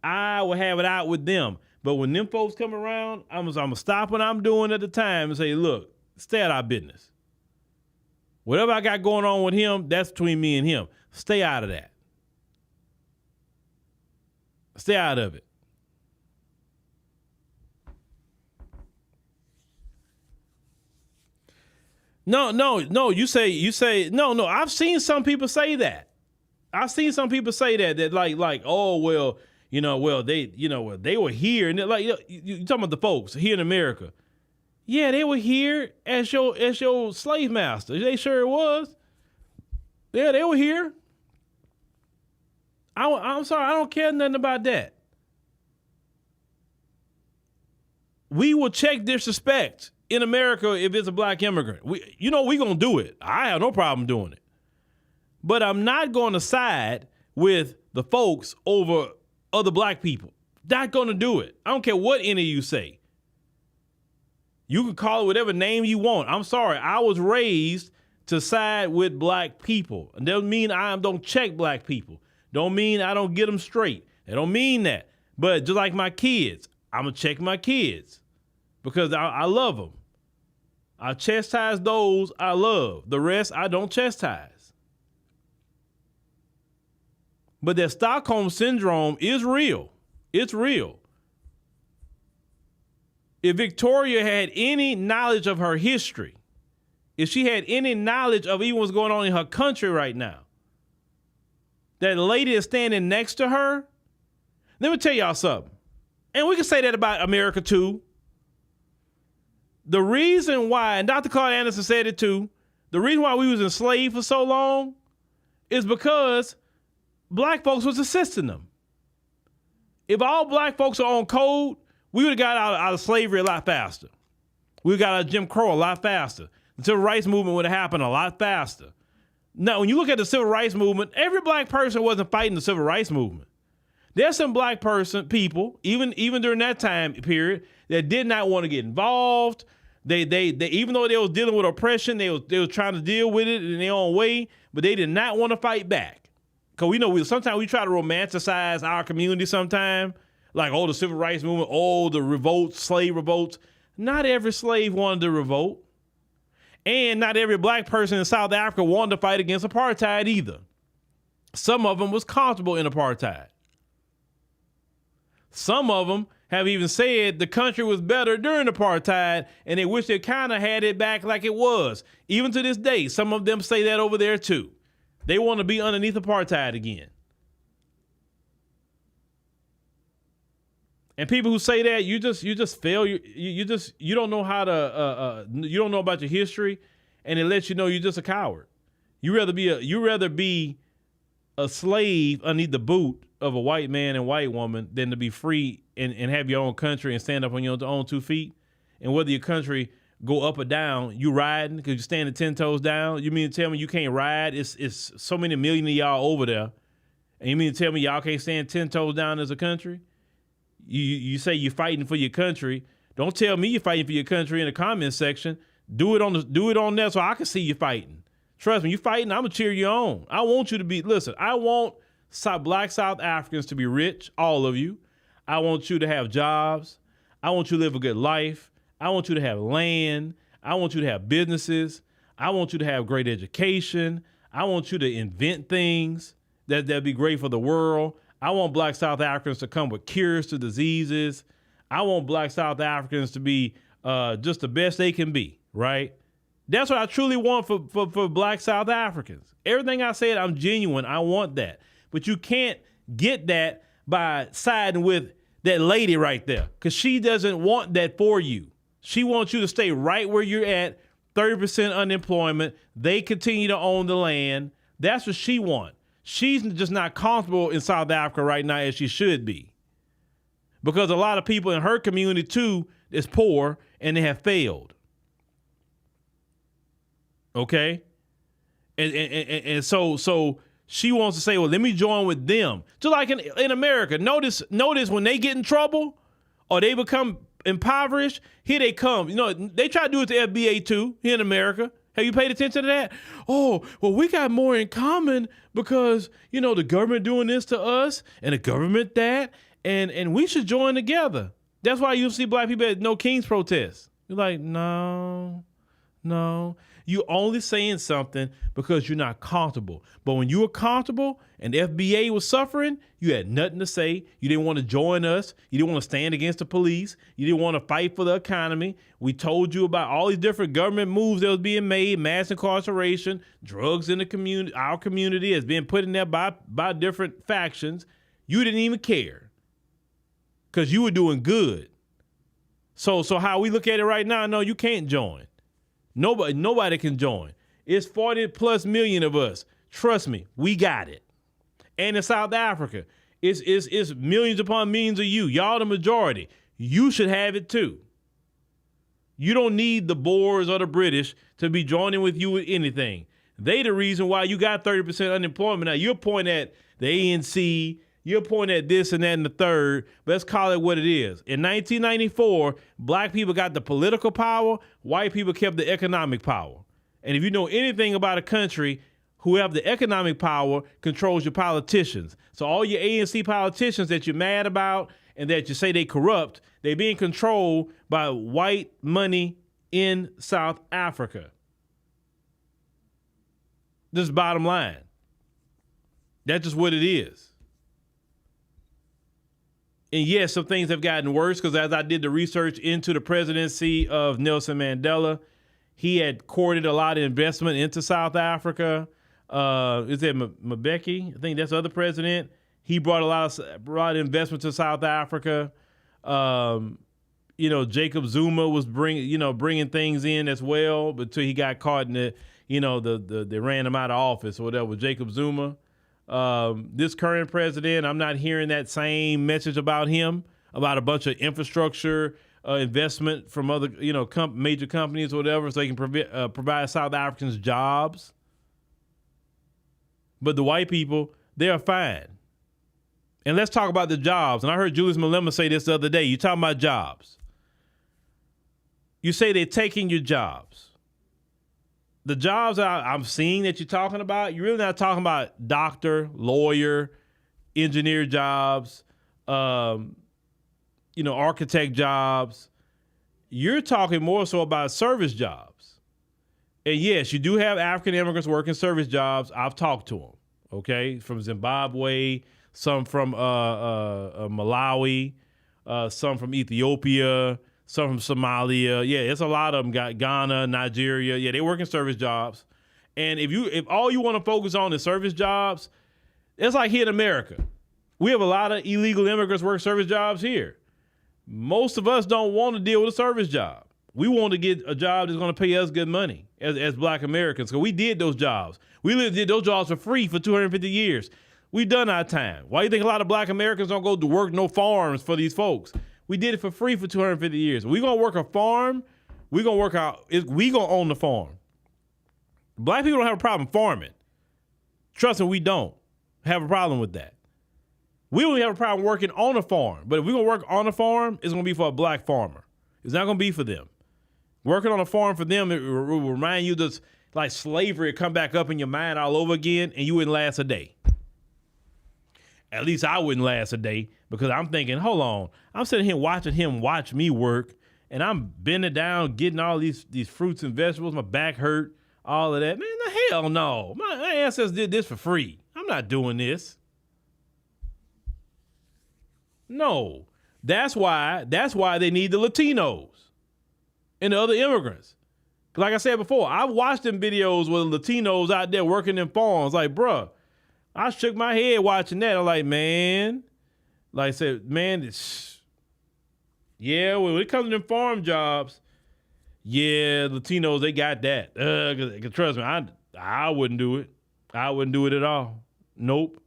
I will have it out with them. But when them folks come around, I'm going to stop what I'm doing at the time and say, look, stay out of our business. Whatever I got going on with him, that's between me and him. Stay out of that. Stay out of it. No. You say no. I've seen some people say that. That like, oh well, they were here, and like you talking about the folks here in America. Yeah, they were here as your slave master. They sure was. Yeah, they were here. I'm sorry, I don't care nothing about that. We will check disrespect in America if it's a black immigrant. We gonna do it. I have no problem doing it. But I'm not going to side with the folks over other black people. Not gonna do it. I don't care what any of you say. You can call it whatever name you want. I'm sorry. I was raised to side with black people. It doesn't mean I don't check black people. Don't mean I don't get them straight. It don't mean that. But just like my kids, I'm going to check my kids because I love them. I chastise those I love. The rest I don't chastise. But that Stockholm Syndrome is real. It's real. If Victoria had any knowledge of her history, if she had any knowledge of even what's going on in her country right now, that lady is standing next to her, let me tell y'all something. And we can say that about America too. The reason why, and Dr. Claude Anderson said it too, the reason why we was enslaved for so long is because black folks was assisting them. If all black folks are on code, we would have got out of slavery a lot faster. We got out of Jim Crow a lot faster. The civil rights movement would have happened a lot faster. Now, when you look at the civil rights movement, every black person wasn't fighting the civil rights movement. There's some black people, even during that time period, that did not want to get involved. They even though they was dealing with oppression, they was trying to deal with it in their own way, but they did not want to fight back. Because we know sometimes we try to romanticize our community sometimes, like, the civil rights movement, the revolts, slave revolts. Not every slave wanted to revolt. And not every black person in South Africa wanted to fight against apartheid either. Some of them was comfortable in apartheid. Some of them have even said the country was better during apartheid and they wish they kind of had it back like it was. Even to this day, some of them say that over there too. They want to be underneath apartheid again. And people who say that, you just fail. You don't know how to. You don't know about your history, and it lets you know you're just a coward. You rather be a slave underneath the boot of a white man and white woman than to be free and have your own country and stand up on your own 2 feet. And whether your country go up or down, you riding because you're standing 10 toes down. You mean to tell me you can't ride? It's so many million of y'all over there, and you mean to tell me y'all can't stand 10 toes down as a country? You say you're fighting for your country. Don't tell me you're fighting for your country in the comment section. Do it on there so I can see you fighting. Trust me, you fighting, I'm gonna cheer you on. I want you to be, listen, I want black South Africans to be rich, all of you. I want you to have jobs. I want you to live a good life. I want you to have land. I want you to have businesses. I want you to have great education. I want you to invent things that'd be great for the world. I want black South Africans to come with cures to diseases. I want black South Africans to be just the best they can be, right? That's what I truly want for black South Africans. Everything I said, I'm genuine. I want that. But you can't get that by siding with that lady right there, because she doesn't want that for you. She wants you to stay right where you're at, 30% unemployment. They continue to own the land. That's what she wants. She's just not comfortable in South Africa right now as she should be, because a lot of people in her community too is poor and they have failed. Okay, and so she wants to say, well, let me join with them. Just like in America, notice when they get in trouble or they become impoverished, here they come. You know, they try to do it to FBA too here in America. Have you paid attention to that? Oh, well, we got more in common because, you know, the government doing this to us and the government that, and we should join together. That's why you see black people at No Kings protests. You're like, no. You only saying something because you're not comfortable. But when you were comfortable and the FBA was suffering, you had nothing to say. You didn't want to join us. You didn't want to stand against the police. You didn't want to fight for the economy. We told you about all these different government moves that was being made, mass incarceration, drugs in the community, our community has been put in there by different factions. You didn't even care because you were doing good. So how we look at it right now, no, you can't join. Nobody can join. It's 40 plus million of us. Trust me, we got it. And in South Africa, it's millions upon millions of you. Y'all the majority. You should have it too. You don't need the Boers or the British to be joining with you with anything. They the reason why you got 30% unemployment. Now you're pointing at the ANC, you're pointing at this and that and the third, but let's call it what it is. In 1994, black people got the political power, white people kept the economic power. And if you know anything about a country, who have the economic power controls your politicians. So all your ANC politicians that you're mad about and that you say they corrupt, they're being controlled by white money in South Africa. This is bottom line. That's just what it is. And yes, some things have gotten worse because as I did the research into the presidency of Nelson Mandela, he had courted a lot of investment into South Africa. Is it Mbeki? I think that's the other president. He brought investment to South Africa. Jacob Zuma was bringing things in as well, but until he got caught in they ran him out of office or whatever with Jacob Zuma. This current president, I'm not hearing that same message about him, about a bunch of infrastructure investment from other, major companies or whatever, so they can provide South Africans jobs. But the white people, they are fine. And let's talk about the jobs. And I heard Julius Malema say this the other day. You're talking about jobs. You say they're taking your jobs. The jobs I'm seeing that you're talking about, you're really not talking about doctor, lawyer, engineer jobs, architect jobs. You're talking more so about service jobs. And yes, you do have African immigrants working service jobs. I've talked to them, okay, from Zimbabwe, some from Malawi, some from Ethiopia, some from Somalia. Yeah, it's a lot of them. Got Ghana, Nigeria. Yeah, they work in service jobs. And if all you want to focus on is service jobs, it's like here in America. We have a lot of illegal immigrants work service jobs here. Most of us don't want to deal with a service job. We want to get a job that's going to pay us good money as Black Americans. So we did those jobs. We did those jobs for free for 250 years. We done our time. Why do you think a lot of Black Americans don't go to work no farms for these folks? We did it for free for 250 years. We gonna work a farm. We gonna work out. We gonna own the farm. Black people don't have a problem farming. Trust me, we don't have a problem with that. We only have a problem working on a farm. But if we're gonna work on a farm, it's gonna be for a Black farmer. It's not gonna be for them. Working on a farm for them, it will remind you that like slavery come back up in your mind all over again, and you wouldn't last a day. At least I wouldn't last a day, because I'm thinking, hold on, I'm sitting here watching him watch me work, and I'm bending down, getting all these fruits and vegetables, my back hurt, all of that. Man, the hell no. My ancestors did this for free. I'm not doing this. No. That's why they need the Latinos and the other immigrants. Like I said before, I've watched them videos with Latinos out there working in farms. Like, bruh, I shook my head watching that. I'm like, man, like I said, man, yeah, when it comes to them farm jobs, yeah, Latinos, they got that. 'Cause trust me, I wouldn't do it. I wouldn't do it at all. Nope.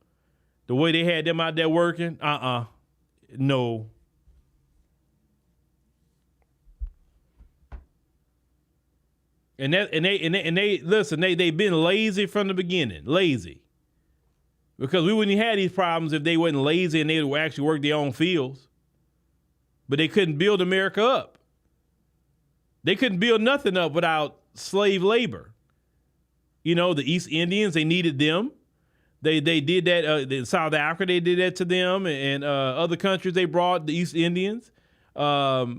The way they had them out there working, no. And they listen, they've been lazy from the beginning. Lazy. Because we wouldn't have had these problems if they wasn't lazy and they would actually work their own fields. But they couldn't build America up. They couldn't build nothing up without slave labor. The East Indians, they needed them. They did that in South Africa. They did that to them, and other countries they brought the East Indians. Of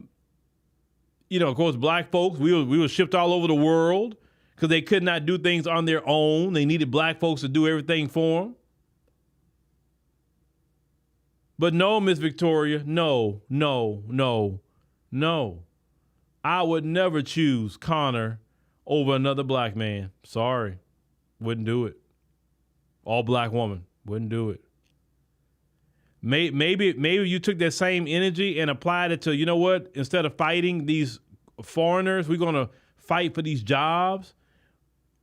course, Black folks, we were shipped all over the world because they could not do things on their own. They needed Black folks to do everything for them. But no, Miss Victoria, no. I would never choose Connor over another Black man. Sorry. Wouldn't do it. All Black woman. Wouldn't do it. Maybe you took that same energy and applied it to, you know what? Instead of fighting these foreigners, we're going to fight for these jobs.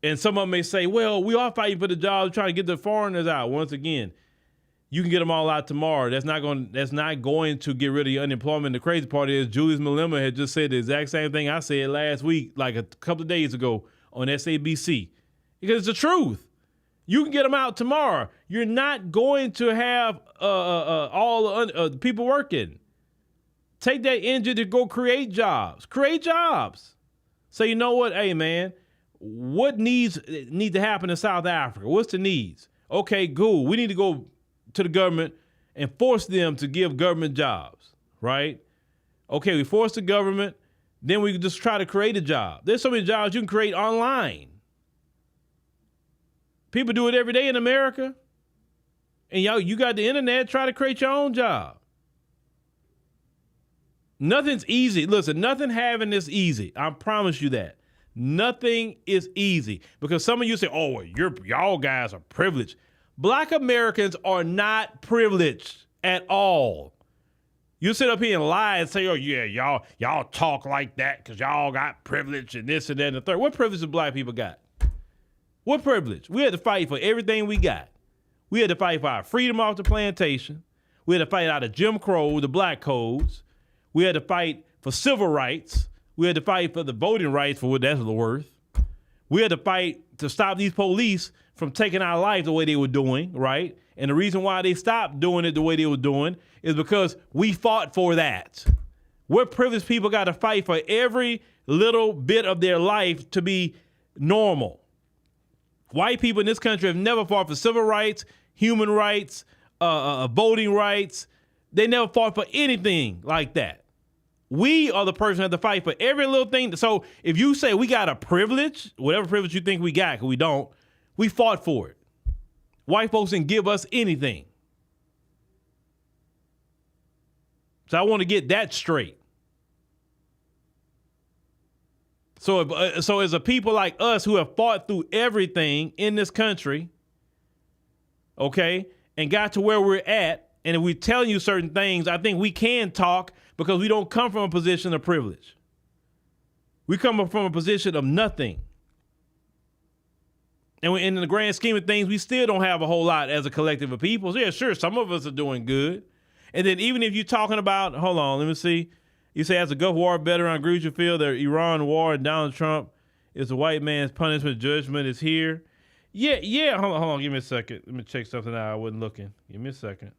And some of them may say, well, we are fighting for the jobs, trying to get the foreigners out. Once again, you can get them all out tomorrow. That's not going to get rid of your unemployment. The crazy part is Julius Malema had just said the exact same thing I said last week, like a couple of days ago on SABC. Because it's the truth. You can get them out tomorrow. You're not going to have all the people working. Take that energy to go create jobs. Create jobs. So you know what? Hey, man, what needs to happen in South Africa? What's the needs? Okay, cool. We need to go to the government and force them to give government jobs, right? Okay, we force the government, then we just try to create a job. There's so many jobs you can create online. People do it every day in America. And you got the internet, try to create your own job. Nothing's easy. Listen, nothing having this easy. I promise you that. Nothing is easy because some of you say, oh, well, y'all guys are privileged. Black Americans are not privileged at all. You sit up here and lie and say, oh, yeah, y'all talk like that because y'all got privilege and this and that and the third. What privilege do black people got? What privilege? We had to fight for everything we got. We had to fight for our freedom off the plantation. We had to fight out of Jim Crow, the black codes. We had to fight for civil rights. We had to fight for the voting rights, for what that's worth. We had to fight to stop these police from taking our life the way they were doing, right? And the reason why they stopped doing it the way they were doing is because we fought for that. We're privileged people got to fight for every little bit of their life to be normal. White people in this country have never fought for civil rights, human rights, voting rights. They never fought for anything like that. We are the person that have to fight for every little thing. So if you say we got a privilege, whatever privilege you think we got, because we don't, we fought for it. White folks didn't give us anything. So I want to get that straight. So as a people like us who have fought through everything in this country, okay, and got to where we're at, and if we're telling you certain things, I think we can talk because we don't come from a position of privilege. We come from a position of nothing. And in the grand scheme of things, we still don't have a whole lot as a collective of people. So yeah, sure, some of us are doing good. And then even if you're talking about, hold on, let me see. You say as a Gulf War veteran, I agree with you, Phil, the Iran war and Donald Trump is a white man's punishment. Judgment is here. Yeah. Hold on. Give me a second. Let me check something out. I wasn't looking. Give me a second.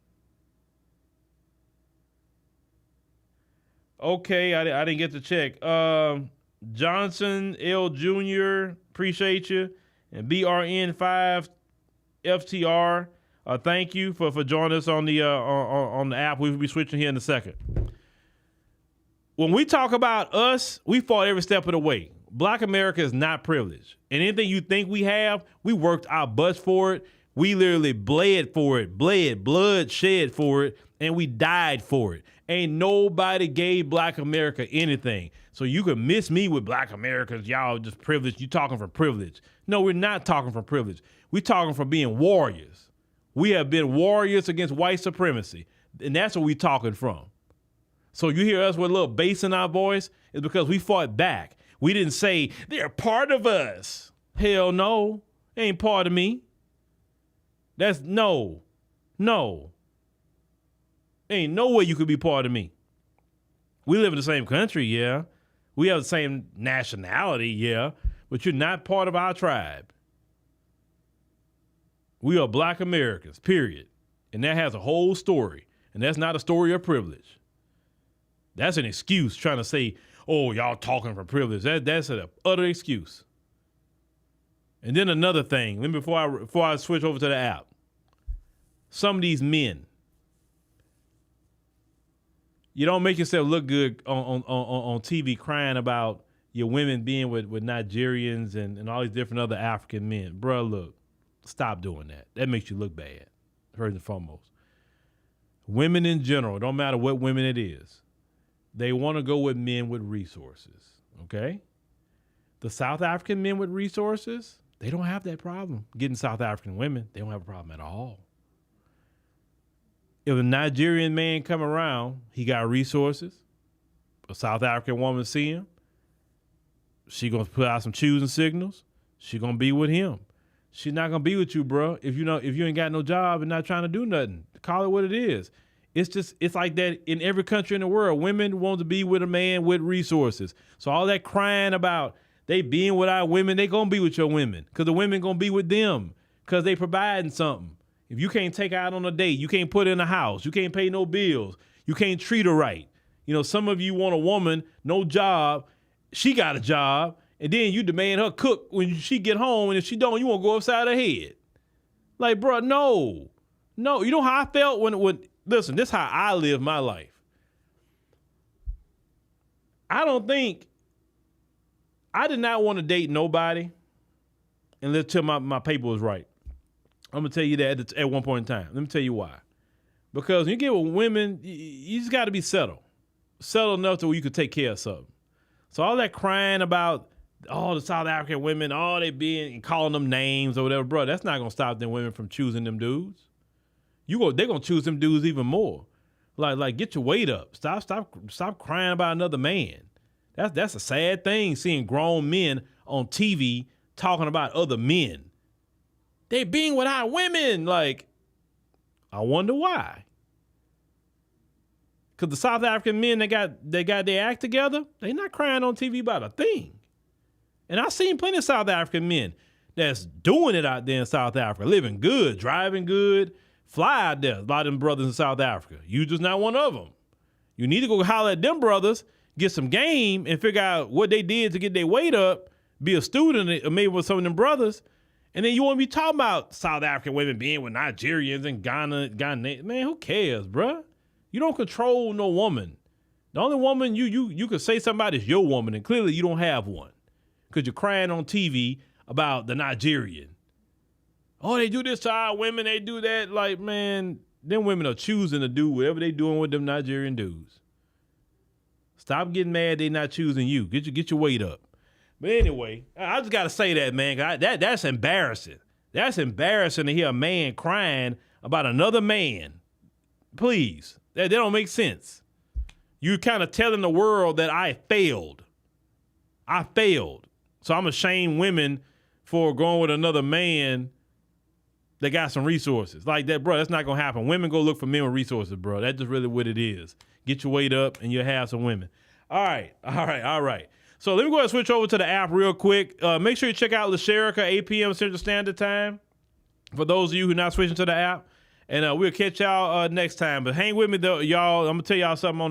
Okay, I didn't get to check. Johnson L. Jr., appreciate you. And BRN5 FTR, thank you for joining us on the app. We'll be switching here in a second. When we talk about us, we fought every step of the way. Black America is not privileged. And anything you think we have, we worked our butts for it. We literally bled for it, blood shed for it, and we died for it. Ain't nobody gave Black America anything. So you can miss me with Black Americans, y'all just privileged. You talking from privilege. No, we're not talking from privilege. We're talking from being warriors. We have been warriors against white supremacy, and that's what we're talking from. So you hear us with a little bass in our voice, it's because we fought back. We didn't say, they're part of us. Hell no, they ain't part of me. That's no. Ain't no way you could be part of me. We live in the same country, yeah. We have the same nationality, yeah, but you're not part of our tribe. We are Black Americans, period. And that has a whole story. And that's not a story of privilege. That's an excuse trying to say, oh, y'all talking from privilege. That's an utter excuse. And then another thing, before I switch over to the app, some of these men, you don't make yourself look good on TV crying about your women being with Nigerians and all these different other African men. Bruh, look, stop doing that. That makes you look bad, first and foremost. Women in general, don't matter what women it is, they want to go with men with resources, okay? The South African men with resources, they don't have that problem. Getting South African women, they don't have a problem at all. If a Nigerian man come around, he got resources, a South African woman see him, she gonna put out some choosing signals, she gonna be with him. She's not gonna be with you, bro, if you ain't got no job and not trying to do nothing. Call it what it is. It's like that in every country in the world. Women want to be with a man with resources. So all that crying about they being with our women, they gonna be with your women because the women gonna be with them because they providing something. If you can't take her out on a date, you can't put her in a house, you can't pay no bills, you can't treat her right. You know, some of you want a woman, no job, she got a job, and then you demand her cook when she get home, and if she don't, you want to go upside her head. Like, bro, no. You know how I felt when listen, this is how I live my life. I did not want to date nobody until my paper was right. I'm going to tell you that at one point in time. Let me tell you why. Because when you get with women, you just got to be settled. Settled enough to where you could take care of something. So all that crying about all the South African women, all they being calling them names or whatever, bro, that's not gonna stop them women from choosing them dudes. They're gonna choose them dudes even more. Like get your weight up. Stop crying about another man. That's a sad thing, seeing grown men on TV talking about other men. They being without women. Like, I wonder why. Because the South African men that got their act together, they not crying on TV about a thing. And I've seen plenty of South African men that's doing it out there in South Africa, living good, driving good, fly out there. A lot of them brothers in South Africa. You just not one of them. You need to go holler at them brothers, get some game, and figure out what they did to get their weight up, be a student maybe with some of them brothers, and then you want to be talking about South African women being with Nigerians and Ghanaians. Man, who cares, bruh? You don't control no woman. The only woman you could say somebody is your woman, and clearly you don't have one because you're crying on TV about the Nigerian. Oh, they do this to our women, they do that. Like, man, them women are choosing to do whatever they doing with them Nigerian dudes. Stop getting mad they not choosing you. Get your weight up. But anyway, I just got to say that, man. That's embarrassing. That's embarrassing to hear a man crying about another man. Please. That don't make sense. You're kind of telling the world that I failed. I failed. So I'm ashamed women for going with another man that got some resources. Like that, bro, that's not going to happen. Women go look for men with resources, bro. That's just really what it is. Get your weight up and you'll have some women. All right. So let me go ahead and switch over to the app real quick. Make sure you check out LaSherica, 8 p.m. Central Standard Time, for those of you who are not switching to the app. And we'll catch y'all next time. But hang with me, though, y'all. I'm going to tell y'all something on